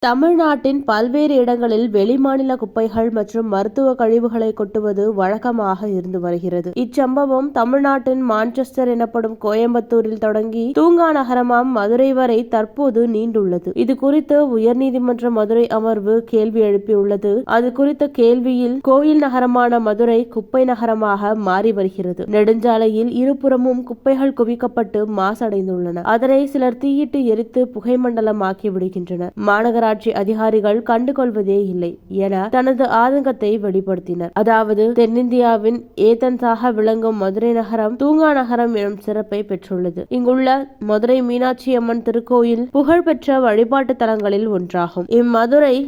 தமிழ்நாட்டின் பல்வேறு இடங்களில் வெளிமாநில குப்பைகள் மற்றும் மருத்துவ கழிவுகளை கொட்டுவது வழக்கமாக இருந்து வருகிறது. இச்சம்பவம் தமிழ்நாட்டின் மான்செஸ்டர் எனப்படும் கோயம்புத்தூரில் தொடங்கி தூங்கா நகரமாம் மதுரை வரை தற்போது நீண்டுள்ளது. இது குறித்து உயர்நீதிமன்ற மதுரை அமர்வு கேள்வி எழுப்பியுள்ளது. அது குறித்த கேள்வியில் கோயில் நகரமான மதுரை குப்பை நகரமாக மாறி வருகிறது. நெடுஞ்சாலையில் இருபுறமும் குப்பைகள் குவிக்கப்பட்டு மாசடைந்துள்ளன. அதனை சிலர் தீயிட்டு எரித்து புகைமண்டலமாக்கி விடுகின்றனர். மாநகராட்சி அதிகாரிகள் கண்டுகொள்வதே இல்லை என தனது ஆதங்கத்தை வெளிப்படுத்தினர். அதாவது தென்னிந்தியாவின் ஏதென்ஸாக விளங்கும் மதுரை நகரம் தூங்கா நகரம் எனும் சிறப்பை பெற்றுள்ளது. இங்குள்ள மதுரை மீனாட்சி அம்மன் திருக்கோயில் புகழ்பெற்ற வழிபாட்டு தலங்களில் ஒன்றாகும்.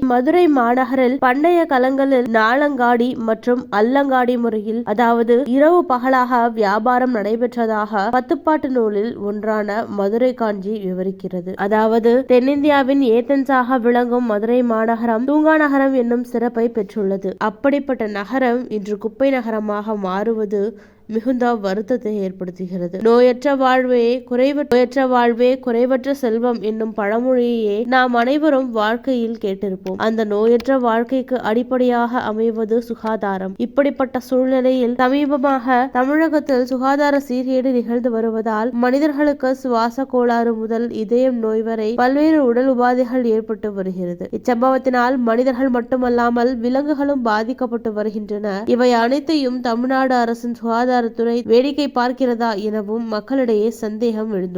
மதுரை மாநகரில் பண்டைய காலங்களில் நாளங்காடி மற்றும் அல்லங்காடி முறையில், அதாவது இரவு பகலாக வியாபாரம் நடைபெற்றதாக பத்துப்பாட்டு நூலில் ஒன்றான மதுரை காஞ்சி விவரிக்கிறது. அதாவது தென்னிந்தியாவின் ஏதென்ஸாக விளங்கும் மதுரை மாநகரம் தூங்கா நகரம் என்னும் சிறப்பை பெற்றுள்ளது. அப்படிப்பட்ட நகரம் இன்று குப்பை நகரமாக மாறுவது மிகுந்த வருத்தத்தை ஏற்படுத்துகிறது. நோயற்ற வாழ்வே குறைவற்ற செல்வம் என்னும் பழமொழியே நாம் அனைவரும் வாழ்க்கையில் கேட்டிருப்போம். அந்த நோயற்ற வாழ்க்கைக்கு அடிப்படையாக அமைவது சுகாதாரம். இப்படிப்பட்ட சூழ்நிலையில் சமீபமாக தமிழகத்தில் சுகாதார சீர்கேடு நிகழ்ந்து வருவதால் மனிதர்களுக்கு சுவாச கோளாறு முதல் இதயம் நோய் வரை பல்வேறு உடல் உபாதைகள் ஏற்பட்டு வருகிறது. இச்சம்பவத்தினால் மனிதர்கள் மட்டுமல்லாமல் விலங்குகளும் பாதிக்கப்பட்டு வருகின்றன. இவை அனைத்தையும் தமிழ்நாடு அரசின் சுகாதாரத்துறை வேடிக்கை பார்க்கிறதா எனவும் மக்களிடையே சந்தேகம் எழுந்துள்ளது.